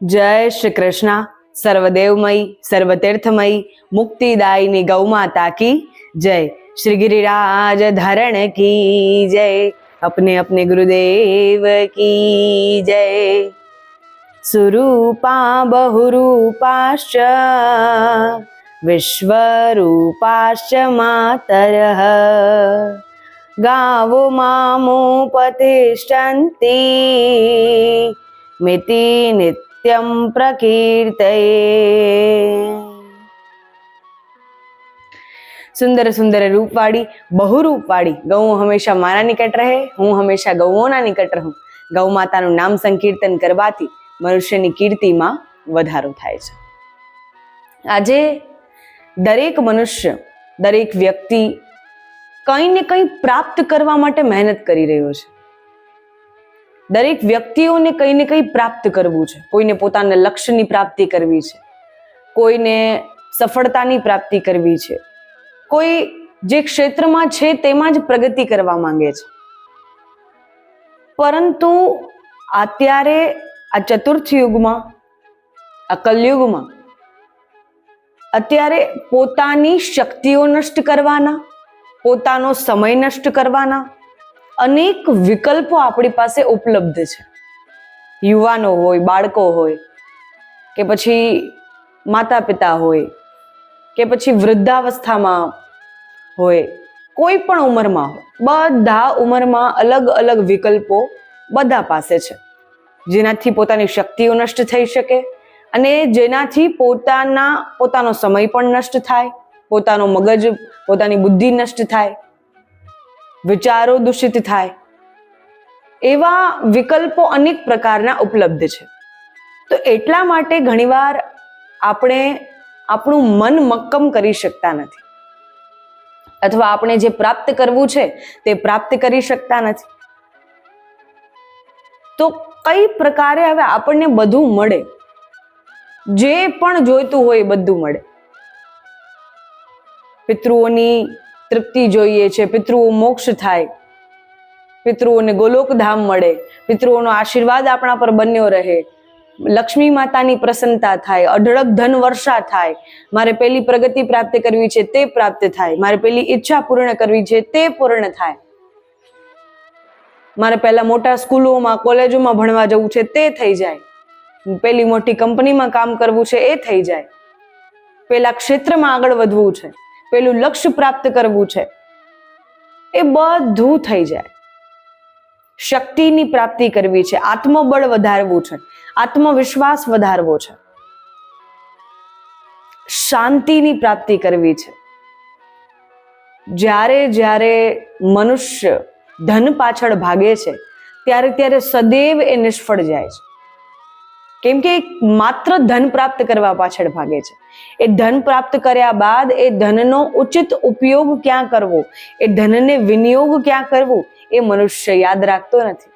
जय श्री कृष्णा। सर्वदेवमयी सर्वतीर्थमयी मुक्तिदायिनी गौ माता की जय। श्री गिरिराज धरण की जय। अपने अपने गुरुदेव की जय। सुरूपा बहुरूपाश्च विश्वरूपाश्च मातरः गावो मामुपतिष्ठन्ति मिति नित्यं प्रकीर्तये। સુંદર સુંદર રૂપવાળી બહુરૂપવાળી ગૌ હંમેશા મારા નિકટ રહે, હું હંમેશા ગૌઓના નિકટ રહું. ગૌ માતાનું નામ સંકીર્તન કરવાથી મનુષ્યની કીર્તિમાં વધારો થાય છે. આજે દરેક મનુષ્ય, દરેક વ્યક્તિ કંઈ ને કંઈ પ્રાપ્ત કરવા માટે મહેનત કરી રહ્યો છે. દરેક વ્યક્તિઓને કંઈ ને કંઈ પ્રાપ્ત કરવું છે. કોઈને પોતાના લક્ષ્યની પ્રાપ્તિ કરવી છે, કોઈને સફળતાની પ્રાપ્તિ કરવી છે, કોઈ જે ક્ષેત્રમાં છે તેમાં જ પ્રગતિ કરવા માંગે છે. પરંતુ અત્યારે આ ચતુર્થ યુગમાં, આ કલયુગમાં અત્યારે પોતાની શક્તિઓ નષ્ટ કરવાના, પોતાનો સમય નષ્ટ કરવાના અનેક વિકલ્પો આપણી પાસે ઉપલબ્ધ છે. યુવાનો હોય, બાળકો હોય, કે પછી માતા પિતા હોય, કે પછી વૃદ્ધાવસ્થામાં હોય, કોઈ પણ ઉંમરમાં હોય, બધા ઉંમરમાં અલગ અલગ વિકલ્પો બધા પાસે છે, જેનાથી પોતાની શક્તિઓ નષ્ટ થઈ શકે અને જેનાથી પોતાનો સમય પણ નષ્ટ થાય, પોતાનો મગજ, પોતાની બુદ્ધિ નષ્ટ થાય, વિચારો દૂષિત થાય. એવા વિકલ્પો અનેક પ્રકારના ઉપલબ્ધ છે. તો એટલા માટે ઘણીવાર આપણે આપણું મન મક્કમ કરી શકતા નથી, અથવા આપણે જે પ્રાપ્ત કરવું છે તે પ્રાપ્ત કરી શકતા નથી. તો કઈ પ્રકારે હવે આપણને બધું મળે, જે પણ જોઈતું હોય બધું મળે. પિતૃઓની તૃપ્તિ જોઈએ છે, પિતૃઓ મોક્ષ થાય, પિતૃઓને ગોલોકધામ મળે, પિતૃઓનો આશીર્વાદ આપણા પર બન્યો રહે, લક્ષ્મી માતાની પ્રસન્નતા થાય, અઢળક ધન વર્ષા થાય, મારે પેલી પ્રગતિ પ્રાપ્ત કરવી છે તે પ્રાપ્ત થાય, મારે પેલી ઈચ્છા પૂર્ણ કરવી છે તે પૂર્ણ થાય, મારે પહેલા મોટા સ્કૂલોમાં કોલેજોમાં ભણવા જવું છે તે થઈ જાય, પેલી મોટી કંપનીમાં કામ કરવું છે એ થઈ જાય, પેલા ક્ષેત્રમાં આગળ વધવું છે, પેલું લક્ષ્ય પ્રાપ્ત કરવું છે, એ બધું થઈ જાય. શક્તિની પ્રાપ્તિ કરવી છે, આત્મબળ વધારવું છે, આત્મવિશ્વાસ વધારવો છે, શાંતિની પ્રાપ્તિ કરવી છે. જ્યારે જ્યારે મનુષ્ય ધન પાછળ ભાગે છે ત્યારે સદૈવ એ નિષ્ફળ જાય છે. કેમ કે માત્ર ધન પ્રાપ્ત કરવા પાછળ ભાગે છે. એ ધન પ્રાપ્ત કર્યા બાદ એ ધનનો ઉચિત ઉપયોગ ક્યાં કરવો, એ ધનને વિનિયોગ ક્યાં કરવું, એ મનુષ્ય યાદ રાખતો નથી.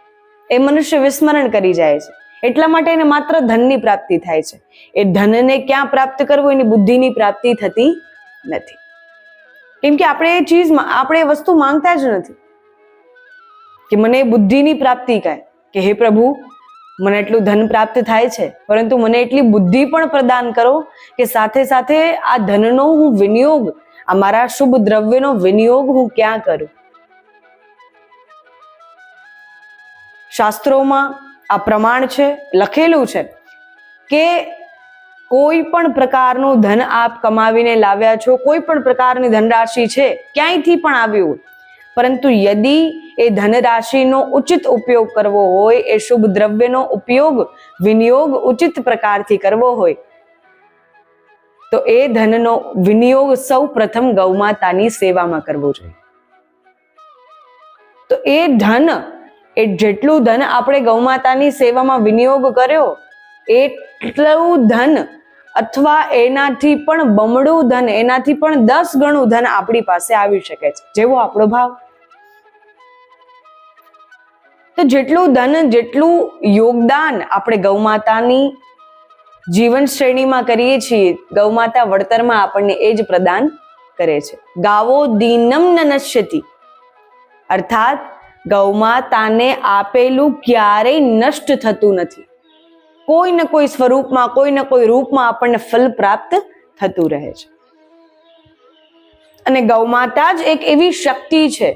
એ મનુષ્ય વિસ્મરણ કરી જાય છે. એટલા માટે એને માત્ર ધનની પ્રાપ્તિ થાય છે. એ ધનને ક્યાં પ્રાપ્ત કરવું એની બુદ્ધિની પ્રાપ્તિ થતી નથી. કેમ કે આપણે એ વસ્તુ માંગતા જ નથી કે મને બુદ્ધિની પ્રાપ્તિ કહે કે હે પ્રભુ, મને એટલું ધન પ્રાપ્ત થાય છે, પરંતુ મને એટલી બુદ્ધિ પણ પ્રદાન કરો કે સાથે સાથે આ ધનનો હું વિનિયોગ, આ મારા શુભ દ્રવ્યનો વિનિયોગ હું ક્યાં કરું. શાસ્ત્રોમાં આ પ્રમાણ છે, લખેલું છે કે કોઈ પણ પ્રકારનું ધન આપ કમાવીને લાવ્યા છો, કોઈ પણ પ્રકારની ધનરાશિ છે ક્યાંયથી પણ આવ્યું, પરંતુ યદી એ ધનરાશિનો ઉચિત ઉપયોગ કરવો હોય, એ શુભ દ્રવ્યનો ઉપયોગ, વિનિયોગ ઉચિત પ્રકારથી કરવો હોય, તો એ ધનનો વિનિયોગ સૌ પ્રથમ ગૌમાતાની સેવામાં કરવો જોઈએ. તો એ જેટલું ધન આપણે ગૌમાતાની સેવામાં વિનિયોગ કર્યો, એટલું ધન અથવા એનાથી પણ બમણું ધન, એનાથી પણ 10 ગણું ધન આપણી પાસે આવી શકે છે, જેવો આપણો ભાવ. તો જેટલું ધન, જેટલું યોગદાન આપણે ગૌમાતાની જીવન શ્રેણીમાં કરીએ છીએ, ગૌમાતા વળતરમાં આપણને એ જ પ્રદાન કરે છે. ગાવો દીનમ ન નશ્યતિ, અર્થાત ગૌમાતાને આપેલું ક્યારેય નષ્ટ થતું નથી. કોઈ ને કોઈ સ્વરૂપમાં, કોઈ ને કોઈ રૂપમાં આપણને ફલ પ્રાપ્ત થતું રહે છે. અને ગૌમાતા જ એક એવી શક્તિ છે,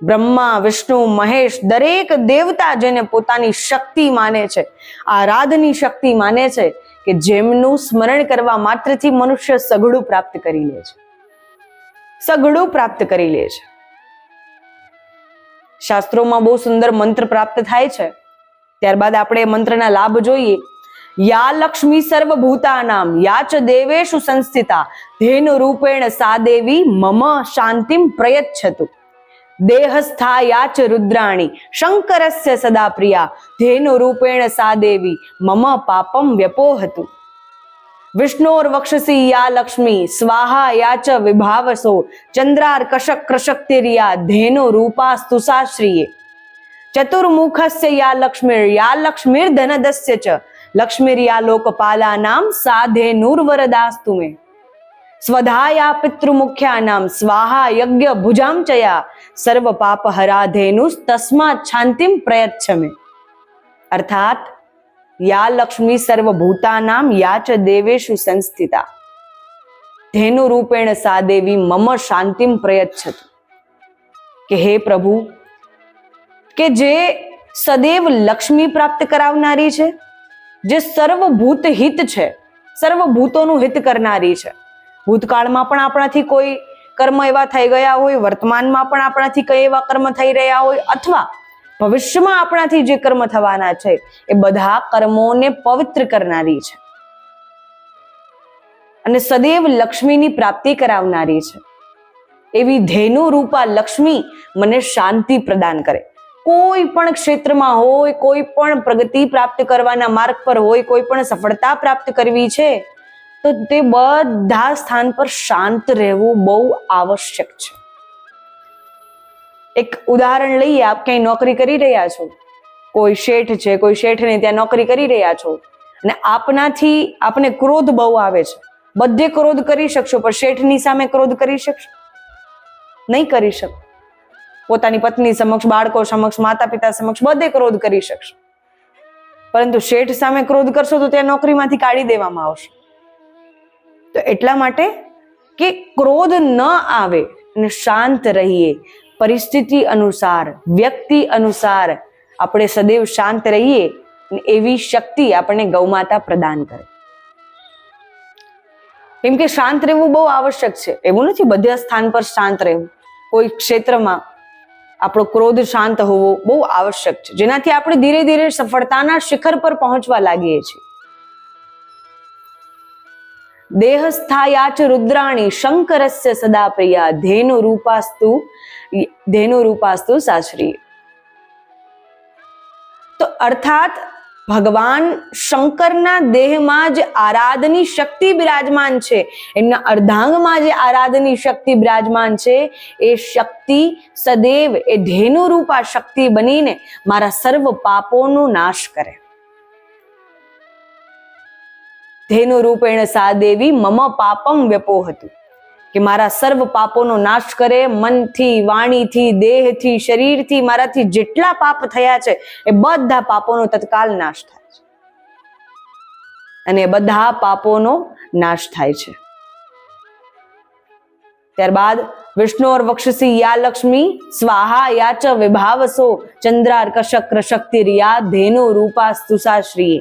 બ્રહ્મા, વિષ્ણુ, મહેશ દરેક દેવતા જેને પોતાની શક્તિ માને છે, આરાધની શક્તિ માને છે, કે જેમનું સ્મરણ કરવા માત્રથી મનુષ્ય સઘળું પ્રાપ્ત કરી લે છે, સઘળું પ્રાપ્ત કરી લે છે. શાસ્ત્રોમાં બહુ સુંદર મંત્ર પ્રાપ્ત થાય છે. ત્યારબાદ આપણે મંત્રના લાભ જોઈએ. યા લક્ષ્મી સર્વભૂતાનામ યા ચ દેવેષુ સંસ્થિતા ધેનુ રૂપેણ સા દેવી મમ શાંતિમ પ્રયચ્છતુ. દેહસ્થા યા ચ રુદ્રાણી શંકરસ્ય સદા પ્રિયા ધેનુ રૂપેણ સા દેવી મમ પાપમ વ્યપોહતુ. વિષ્ણોર વક્ષસી યા લક્ષ્મી સ્વાહા યા ચ વિભાવસો ચંદ્રાર કશક ક્રશક્તિર્યા ધેનુ રૂપાસ્તુ સાશ્રિયે. ચતુર્મુખસ્ય યા લક્ષ્મીર ધનદસ્ય ચ લક્ષ્મીર્યા લોકપાલાનામ સા ધેનુર્વરદાસ્તુ મે. સ્વધાયા પિતૃમુખ્યાનામ સ્વાહા યજ્ઞ ભુજામ ચયા સર્વ પાપહરા ધેનુસ તસ્માત શાંતિમ પ્રયચ્છમે. અર્થાત યા લક્ષ્મી સર્વભૂતાનામ યા ચ દેવેષુ સંસ્થિતા ધેનુ રૂપેણ સા દેવી મમ શાંતિમ પ્રયચ્છતુ. કે હે પ્રભુ, કે જે સદૈવ લક્ષ્મી પ્રાપ્ત કરાવનારી છે, જે સર્વભૂત હિત છે, સર્વભૂતોનું હિત કરનારી છે. ભૂતકાળમાં પણ આપણાથી કોઈ કર્મ એવા થઈ ગયા હોય, વર્તમાનમાં પણ આપણાથી કઈ એવા કર્મ થઈ રહ્યા હોય, અથવા ભવિષ્યમાં આપણાથી જે કર્મ થવાના છે એ બધા કર્મોને પવિત્ર કરનારી છે અને સદૈવ લક્ષ્મીની પ્રાપ્તિ કરાવનારી છે. એવી ધેનુ રૂપા લક્ષ્મી મને શાંતિ પ્રદાન કરે. કોઈ પણ ક્ષેત્રમાં હોય, કોઈ પણ પ્રગતિ પ્રાપ્ત કરવાના માર્ગ પર હોય, કોઈ પણ સફળતા પ્રાપ્ત કરવી છે, તો તે બધા સ્થાન પર શાંત રહેવું બહુ આવશ્યક છે. એક ઉદાહરણ લઈએ. આપ ક્યાંય નોકરી કરી રહ્યા છો, કોઈ શેઠ છે, કોઈ શેઠને ત્યાં નોકરી કરી રહ્યા છો, અને આપને ક્રોધ બહુ આવે છે. બધે ક્રોધ કરી શકશો, પણ શેઠની સામે ક્રોધ કરી શકશો? નહીં કરી શકો. પોતાની પત્ની સમક્ષ, બાળકો સમક્ષ, માતા પિતા સમક્ષ બધે ક્રોધ કરી શકશો, પરંતુ શેઠ સામે ક્રોધ કરશો તો ત્યાં નોકરીમાંથી કાઢી દેવામાં આવશે. તો એટલા માટે કે ક્રોધ ન આવે અને શાંત રહીએ, પરિસ્થિતિ અનુસાર, વ્યક્તિ અનુસાર આપણે સદૈવ શાંત રહીએ, એવી શક્તિ આપણને ગૌમાતા પ્રદાન કરે. કેમ કે શાંત રહેવું બહુ આવશ્યક છે. એવું નથી બધા સ્થાન પર શાંત રહેવું. કોઈ ક્ષેત્રમાં આપણો ક્રોધ શાંત હોવો બહુ આવશ્યક છે, જેનાથી આપણે ધીરે ધીરે સફળતાના શિખર પર પહોંચવા લાગીએ છીએ. દેહસ્થાયા ચ રુદ્રાણી શંકરસ્ય સદા પ્રિયા ધેનુ રૂપાસ્તુ સાશ્રી. તો અર્થાત ભગવાન શંકરના દેહમાં જે આરાધની શક્તિ બિરાજમાન છે, એમના અર્ધાંગમાં જે આરાધની શક્તિ બિરાજમાન છે, એ શક્તિ સદૈવ એ ધેનુ રૂપા શક્તિ બનીને મારા સર્વ પાપોનો નાશ કરે. ધેનુ રૂપેણ સા દેવી મમ પાપમ વ્યપોહતુ. કે મારા સર્વ પાપોનો નાશ કરે. મનથી, વાણીથી, દેહથી, શરીરથી મારાથી જેટલા પાપ થયા છે એ બધા પાપોનો તત્કાલ નાશ થાય છે, અને બધા પાપોનો નાશ થાય છે. ત્યારબાદ વિષ્ણોર વક્ષસી યા લક્ષ્મી સ્વાહા યા ચ વિભાવસો ચંદ્રાર કશક્ર શક્તિર્યા ધેનુ રૂપાસ્તુ સાશ્રીએ.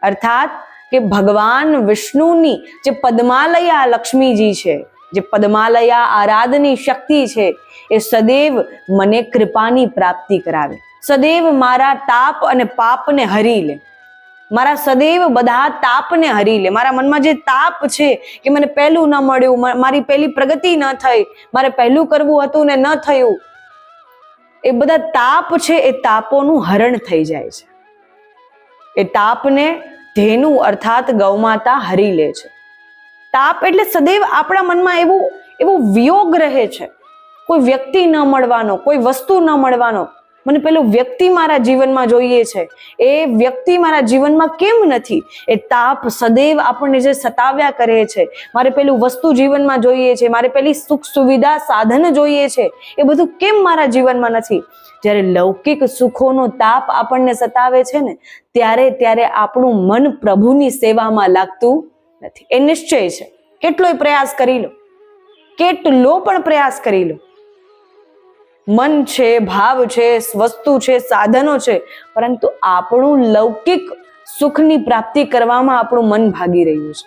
અર્થાત કે ભગવાન વિષ્ણુની જે પદ્માલયા લક્ષ્મીજી છે, જે પદ્માલયા આરાધની શક્તિ છે, એ સદૈવ મને કૃપાની પ્રાપ્તિ કરાવે, સદૈવ મારા તાપ અને પાપને હરી લે, મારા સદૈવ બધા તાપને હરી લે. મારા મનમાં જે તાપ છે કે મને પહેલું ન મળ્યું, મારી પહેલી પ્રગતિ ન થઈ, મારે પહેલું કરવું હતું ને ન થયું, એ બધા તાપ છે એ તાપોનું હરણ થઈ જાય છે. એ તાપને ધેનુ અર્થાત ગૌમાતા હરી લે છે. તાપ એટલે સદૈવ આપણા મનમાં એવો વિયોગ રહે છે, કોઈ વ્યક્તિ ન મળવાનો, કોઈ વસ્તુ ન મળવાનો. મને પેલું વ્યક્તિ મારા જીવનમાં જોઈએ છે, એ વ્યક્તિ મારા જીવનમાં કેમ નથી? એ તાપ સદૈવ આપણને જે સતાવ્યા કરે છે, મારે પેલું વસ્તુ જીવનમાં જોઈએ છે, મારે પેલી સુખ સુવિધા સાધન જોઈએ છે, એ બધું કેમ મારા જીવનમાં નથી? જ્યારે લૌકિક સુખોનો તાપ આપણને સતાવે છે ને ત્યારે આપણું મન પ્રભુની સેવામાં લાગતું નથી. એ નિશ્ચય છે. કેટલોય પ્રયાસ કરી લો, કેટલો પણ પ્રયાસ કરી લો, મન છે, ભાવ છે, વસ્તુ છે, સાધનો છે, પરંતુ આપણું લૌકિક સુખની પ્રાપ્તિ કરવામાં આપણું મન ભાગી રહ્યું છે.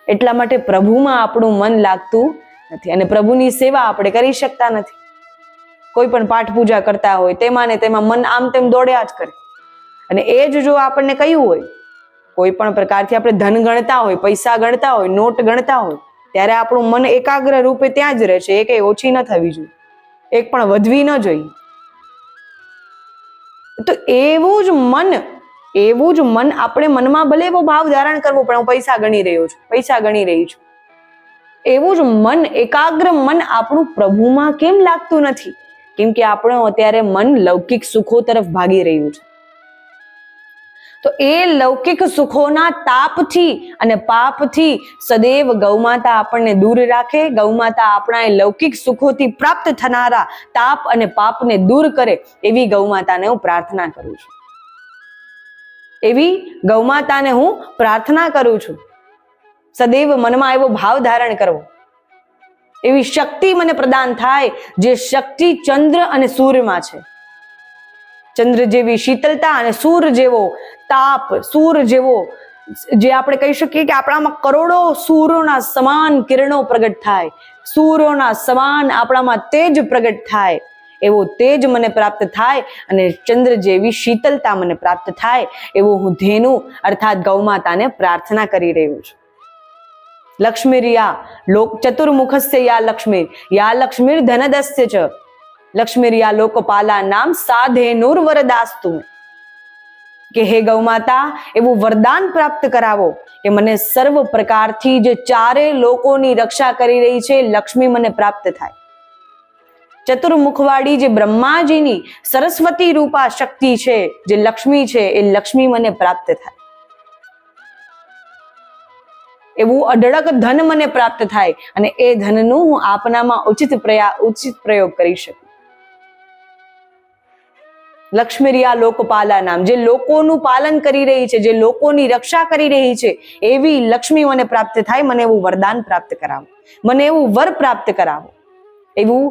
એટલા માટે પ્રભુમાં આપણું મન લાગતું નથી અને પ્રભુની સેવા આપણે કરી શકતા નથી. કોઈ પણ પાઠ પૂજા કરતા હોય તેમાં ને તેમાં મન આમ તેમ દોડ્યા જ કરે. અને એ જ જો આપણને કહ્યું હોય, કોઈ પણ પ્રકારથી આપણે ધન ગણતા હોય, પૈસા ગણતા હોય, નોટ ગણતા હોય, ત્યારે આપણું મન એકાગ્ર રૂપે ત્યાં જ રહે છે. એ કઈ ઓછી ન થવી જોઈએ, એક પણ વધવી ન જોઈએ. તો એવું જ મન આપણે મનમાં ભલે એવો ભાવ ધારણ કરવો પણ હું પૈસા ગણી રહ્યો છું, પૈસા ગણી રહી છું, એવું જ મન, એકાગ્ર મન આપણું પ્રભુમાં કેમ લાગતું નથી? કેમ કે આપણું અત્યારે મન લૌકિક સુખો તરફ ભાગી રહ્યું છે. તો એ લૌકિક સુખોના તાપથી અને પાપથી સદૈવ ગૌમાતા આપણને દૂર રાખે. ગૌમાતા આપણા એ લૌકિક સુખોથી પ્રાપ્ત થનારા તાપ અને પાપને દૂર કરે એવી ગૌમાતાને હું પ્રાર્થના કરું છું. એવી ગૌમાતાને હું પ્રાર્થના કરું છું. સદૈવ મનમાં એવો ભાવ ધારણ કરવો, એવી શક્તિ મને પ્રદાન થાય જે શક્તિ ચંદ્ર અને સૂર્યમાં છે. ચંદ્ર જેવી શીતળતા અને સૂર્ય જેવો તાપ, સૂર્ય જેવો જે આપણે કહી શકીએ કે આપણામાં કરોડો સૂર્યોના સમાન કિરણો પ્રગટ થાય, સૂર્યોના સમાન આપણામાં તેજ પ્રગટ થાય, એવો તેજ મને પ્રાપ્ત થાય અને ચંદ્ર જેવી શીતળતા મને પ્રાપ્ત થાય એવો હું ધેનુ અર્થાત ગૌમાતાને પ્રાર્થના કરી રહ્યો છું. લક્ષ્મીર્યા લોક ચતુર્મુખસ્ય યા લક્ષ્મીર ધનદસ્ય ચ લક્ષ્મીર્યા લોકપાલા નામ સાધેનુર વરદાસ્તુ. કે હે ગૌમાતા, એવું વરદાન પ્રાપ્ત કરાવો કે મને સર્વ પ્રકારથી જે ચારે લોકોની રક્ષા કરી રહી છે લક્ષ્મી મને પ્રાપ્ત થાય. ચતુર્મુખવાળી જે બ્રહ્માજીની સરસ્વતી રૂપા શક્તિ છે, જે લક્ષ્મી છે, એ લક્ષ્મી મને પ્રાપ્ત થાય. એવું અઢળક ધન મને પ્રાપ્ત થાય અને એ ધનનું હું આપનામાં ઉચિત પ્રયોગ કરી શકું. લક્ષ્મીર્યા લોકપાલા નામ, જે લોકોનું પાલન કરી રહી છે, જે લોકોની રક્ષા કરી રહી છે, એવી લક્ષ્મી મને પ્રાપ્ત થાય. મને એવું વરદાન પ્રાપ્ત કરાવો, મને એવું વર પ્રાપ્ત કરાવો. એવું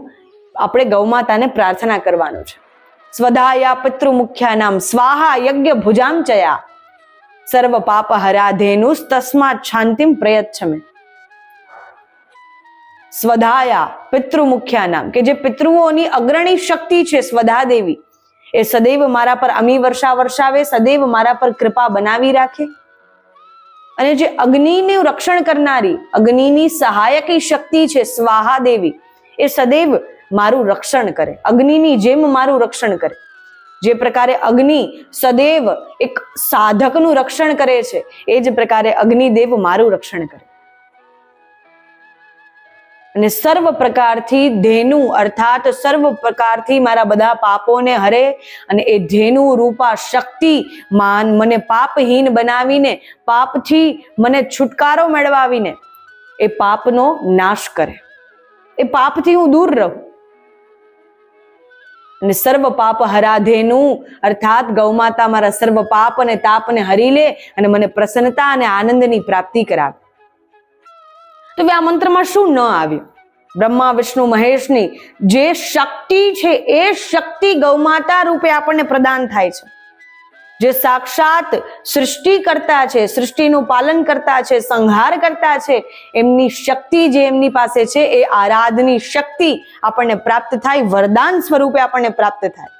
આપણે ગૌમાતાને પ્રાર્થના કરવાનું છે. સ્વધાયા પિતૃ મુખ્યા નામ સ્વાહા યજ્ઞ ભુજામ ચયા સર્વ પાપ હરાધેનુસ તસ્માત શાંતિમ પ્રયચ્છમે. સ્વધાયા પિતૃ મુખ્યા નામ, કે જે પિતૃઓની અગ્રણી શક્તિ છે સ્વધા દેવી, એ સદૈવ મારા પર અમી વર્ષા વર્ષાવે, સદૈવ મારા પર કૃપા બનાવી રાખે. અને જે અગ્નિનું રક્ષણ કરનારી, અગ્નિની સહાયકી શક્તિ છે સ્વાહા દેવી, એ સદૈવ મારું રક્ષણ કરે, અગ્નિની જેમ મારું રક્ષણ કરે. જે પ્રકારે અગ્નિ સદૈવ એક સાધકનું રક્ષણ કરે છે, એ જ પ્રકારે અગ્નિદેવ મારું રક્ષણ કરે. અને સર્વ પ્રકારથી ધેનુ અર્થાત સર્વ પ્રકારથી મારા બધા પાપોને હરે અને એ ધેનુ રૂપા શક્તિ મને પાપહીન બનાવીને, પાપથી મને છુટકારો મેળવાવીને એ પાપનો નાશ કરે, એ પાપથી હું દૂર રહું. અને સર્વ પાપ હરાધેનુ અર્થાત ગૌમાતા મારા સર્વ પાપ અને તાપને હરી લે અને મને પ્રસન્નતા અને આનંદની પ્રાપ્તિ કરાવે. તો આ મંત્રમાં શું ન આવ્યું? બ્રહ્મા વિષ્ણુ મહેશની જે શક્તિ છે એ શક્તિ ગૌમાતા રૂપે આપણને પ્રદાન થાય છે. જે સાક્ષાત સૃષ્ટિ કરતા છે, સૃષ્ટિનું પાલન કરતા છે, સંહાર કરતા છે, એમની શક્તિ જે એમની પાસે છે એ આરાધની શક્તિ આપણને પ્રાપ્ત થાય, વરદાન સ્વરૂપે આપણને પ્રાપ્ત થાય.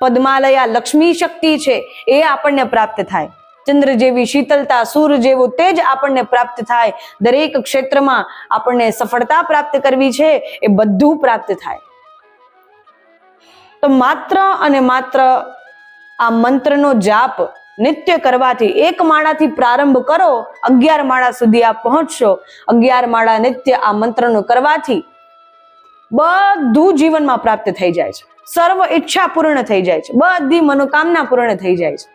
પદ્માલયા લક્ષ્મી શક્તિ છે એ આપણને પ્રાપ્ત થાય. ચંદ્ર જેવી શીતળતા, સૂર્ય જેવું તેજ આપણને પ્રાપ્ત થાય. દરેક ક્ષેત્રમાં આપણને સફળતા પ્રાપ્ત કરવી છે એ બધું પ્રાપ્ત થાય. તો માત્ર અને માત્ર આ મંત્રનો જાપ નિત્ય કરવાથી, એક માળાથી પ્રારંભ કરો, 11 માળા સુધી આપ પહોંચશો. 11 માળા નિત્ય આ મંત્રનો કરવાથી બધું જીવનમાં પ્રાપ્ત થઈ જાય છે. સર્વ ઈચ્છા પૂર્ણ થઈ જાય છે, બધી મનોકામના પૂર્ણ થઈ જાય છે.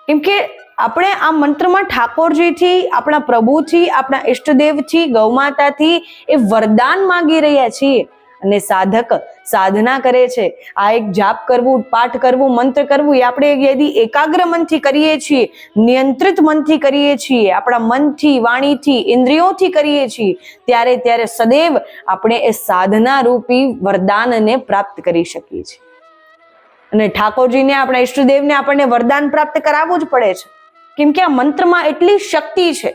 કેમ કે આપણે આ મંત્રમાં ઠાકોરજીથી, આપણા પ્રભુથી, આપણા ઈષ્ટદેવથી, ગૌમાતાથી એ વરદાન માંગી રહ્યા છીએ. અને સાધક સાધના કરે છે. આ એક જાપ કરવું, પાઠ કરવું, મંત્ર કરવું એ આપણે યદિ એકાગ્ર મનથી કરીએ છીએ, નિયંત્રિત મનથી કરીએ છીએ, આપણા મનથી, વાણીથી, ઇન્દ્રિયોથી કરીએ છીએ, ત્યારે સદૈવ આપણે એ સાધના રૂપી વરદાનને પ્રાપ્ત કરી શકીએ છીએ. અને ઠાકોરજીને, આપણા ઈષ્ટદેવને આપણને વરદાન પ્રાપ્ત કરાવવું જ પડે છે, કેમ કે આ મંત્રમાં એટલી શક્તિ છે.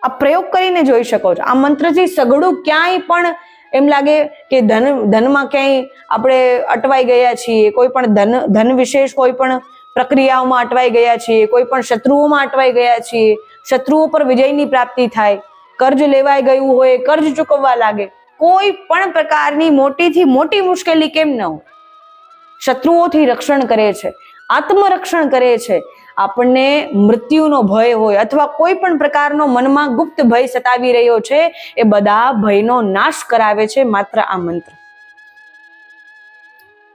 આ પ્રયોગ કરીને જોઈ શકો છો. આ મંત્રથી સઘળું ક્યાંય પણ એમ લાગે કે ધનમાં ક્યાંય આપણે અટવાઈ ગયા છીએ, કોઈ પણ ધન વિશેષ કોઈ પણ પ્રક્રિયાઓમાં અટવાઈ ગયા છીએ, કોઈ પણ શત્રુઓમાં અટવાઈ ગયા છીએ, શત્રુઓ પર વિજયની પ્રાપ્તિ થાય, કર્જ લેવાઈ ગયું હોય, કર્જ ચૂકવવા લાગે, કોઈ પણ પ્રકારની મોટીથી મોટી મુશ્કેલી કેમ ન હોય, શત્રુઓથી રક્ષણ કરે છે, આત્મરક્ષણ કરે છે. આપણને મૃત્યુનો ભય હોય અથવા કોઈ પણ પ્રકારનો મનમાં ગુપ્ત ભય સતાવી રહ્યો છે, એ બધા ભયનો નાશ કરાવે છે માત્ર આ મંત્ર.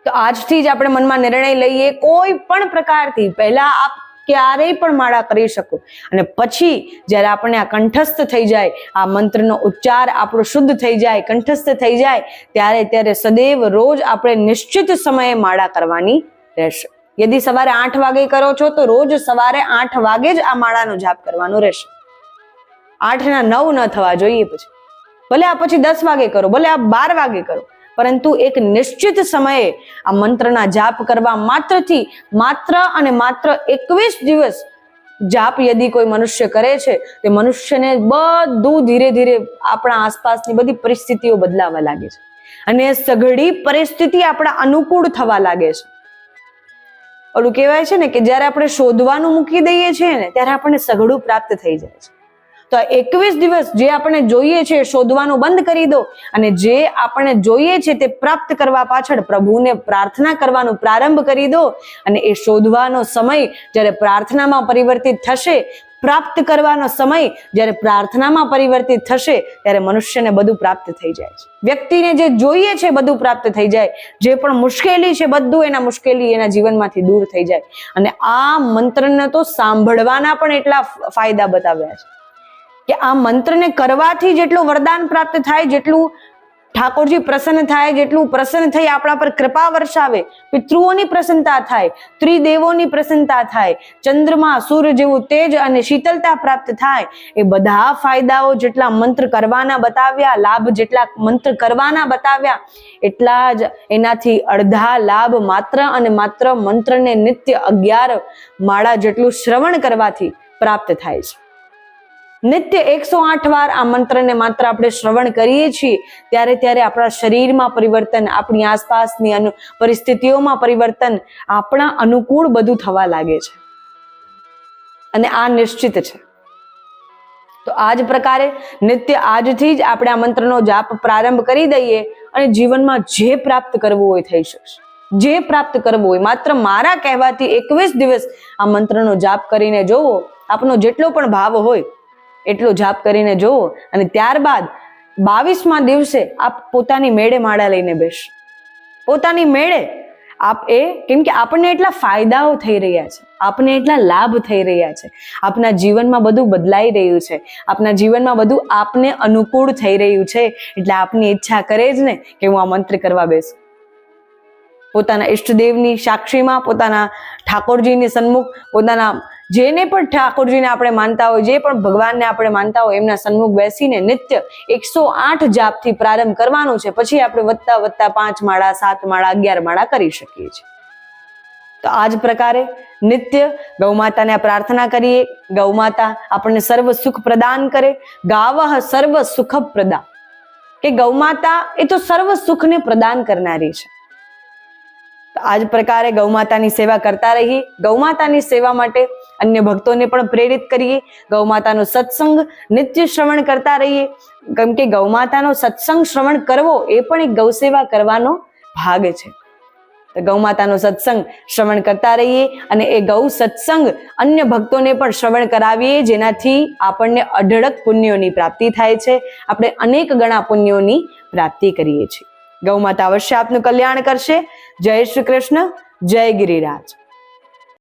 તો આજથી જ આપણે મનમાં નિર્ણય લઈએ, કોઈ પણ પ્રકારથી પહેલા આપ ક્યારેય પણ માળા કરી શકો, અને પછી જ્યારે આપણને આ કંઠસ્થ થઈ જાય, આ મંત્રનો ઉચ્ચાર આપણો શુદ્ધ થઈ જાય, કંઠસ્થ થઈ જાય, ત્યારે સદૈવ રોજ આપણે નિશ્ચિત સમયે માળા કરવાની રહેશે. યદિ સવારે 8 વાગે કરો છો તો રોજ સવારે 8 વાગે જ આ માળાનો જાપ કરવાનો રહેશે. 8 ના 9 ન થવા જોઈએ. પછી ભલે આ પછી 10 વાગે કરો, ભલે આ 12 વાગે કરો, પરંતુ એક નિશ્ચિત સમયે આ મંત્રના જાપ કરવા માત્ર અને માત્ર 21 દિવસ જાપ યદિ કોઈ મનુષ્ય કરે છે, તે મનુષ્યને બધું ધીરે ધીરે આપણા આસપાસની બધી પરિસ્થિતિઓ બદલાવા લાગે છે, અને સઘળી પરિસ્થિતિ આપણા અનુકૂળ થવા લાગે છે. ઓલું કહેવાય છે ને કે જ્યારે આપણે શોધવાનું મૂકી દઈએ છીએ ને, ત્યારે આપણને સઘળું પ્રાપ્ત થઈ જાય છે. તો 21 દિવસ જે આપણે જોઈએ છે શોધવાનું બંધ કરી દો, અને જે આપણે જોઈએ છે તે પ્રાપ્ત કરવા પાછળ પ્રભુને પ્રાર્થના કરવાનું પ્રારંભ કરી દો, અને એ શોધવાનો સમય જ્યારે પ્રાર્થનામાં પરિવર્તિત થશે, પ્રાપ્ત કરવાનો સમય જ્યારે પ્રાર્થનામાં પરિવર્તિત થશે, ત્યારે મનુષ્યને બધું પ્રાપ્ત થઈ જાય છે. વ્યક્તિને જે જોઈએ છે બધું પ્રાપ્ત થઈ જાય, જે પણ મુશ્કેલી છે બધું એના મુશ્કેલી એના જીવનમાંથી દૂર થઈ જાય. અને આ મંત્રને તો સાંભળવાના પણ એટલા ફાયદા બતાવ્યા છે કે આ મંત્રને કરવાથી જેટલું વરદાન પ્રાપ્ત થાય, જેટલું ઠાકોરજી પ્રસન્ન થાય, જેટલું પ્રસન્ન થઈ આપણા પર કૃપા વર્ષાવે, પિતૃઓની પ્રસન્નતા થાય, ત્રિદેવોની પ્રસન્નતા થાય, ચંદ્રમા સૂર્ય જેવું તેજ અને શીતળતા પ્રાપ્ત થાય, એ બધા ફાયદાઓ જેટલા મંત્ર કરવાના બતાવ્યા, લાભ જેટલા મંત્ર કરવાના બતાવ્યા, એટલા જ એનાથી અડધા લાભ માત્ર અને માત્ર મંત્રને નિત્ય 11 માળા જેટલું શ્રવણ કરવાથી પ્રાપ્ત થાય છે. નિત્ય 108 વાર આ મંત્રને માત્ર આપણે શ્રવણ કરીએ છીએ, ત્યારે આપણા શરીરમાં પરિવર્તન, આપણી આસપાસની પરિસ્થિતિઓમાં પરિવર્તન, આપણા અનુકૂળ બધું થવા લાગે છે, અને આ નિશ્ચિત છે. તો આ જ પ્રકારે નિત્ય આજથી જ આપણે આ મંત્રનો જાપ પ્રારંભ કરી દઈએ, અને જીવનમાં જે પ્રાપ્ત કરવું હોય થઈ શકશે. જે પ્રાપ્ત કરવું હોય માત્ર મારા કહેવાથી 21 દિવસ આ મંત્રનો જાપ કરીને જોવો, આપનો જેટલો પણ ભાવ હોય એટલો જાપ કરીને જોવો, અને ત્યારબાદ 22મા દિવસે આપ પોતાની મેળે માળા લઈને બેસશો. પોતાની મેળે આપ કેમ કે આપણને એટલા ફાયદાઓ થઈ રહ્યા છે, આપને એટલા લાભ થઈ રહ્યા છે, આપના જીવનમાં બધું બદલાઈ રહ્યું છે, આપના જીવનમાં બધું આપને અનુકૂળ થઈ રહ્યું છે, એટલે આપની ઈચ્છા કરે જ ને કે હું આ મંત્ર કરવા બેસું. પોતાના ઈષ્ટદેવની સાક્ષીમાં, પોતાના ઠાકોરજીની સન્મુખ, પોતાના જેને પણ ઠાકોરજીને આપણે માનતા હોય, જે પણ ભગવાનને આપણે માનતા હોય, એમના સન્મુખ બેસીને નિત્ય 108 જાપથી પ્રારંભ કરવાનું છે. પછી આપણે વધતા 5 માળા, 7 માળા, 11 માળા કરી શકીએ છીએ. તો આ જ પ્રકારે નિત્ય ગૌમાતાને પ્રાર્થના કરીએ, ગૌમાતા આપણને સર્વ સુખ પ્રદાન કરે. ગાવઃ સર્વ સુખ પ્રદા, કે ગૌમાતા એ તો સર્વ સુખને પ્રદાન કરનારી છે. આ જ પ્રકારે ગૌમાતાની સેવા કરતા રહીએ. ગૌમાતાની સેવા માટે અન્ય ભક્તોને પણ પ્રેરિત કરીએ. ગૌમાતાનો સત્સંગ નિત્ય શ્રવણ કરતા રહીએ, કેમ કે ગૌમાતાનો સત્સંગ શ્રવણ કરવો એ પણ એક ગૌસેવા કરવાનો ભાગ છે. તો ગૌમાતાનો સત્સંગ શ્રવણ કરતા રહીએ, અને એ ગૌ સત્સંગ અન્ય ભક્તોને પણ શ્રવણ કરાવીએ, જેનાથી આપણને અઢળક પુણ્યોની પ્રાપ્તિ થાય છે. આપણે અનેક ગણા પુણ્યોની પ્રાપ્તિ કરીએ છીએ. ગૌમાતા અવશ્ય આપનું કલ્યાણ કરશે. જય શ્રી કૃષ્ણ, જય ગિરિરાજ.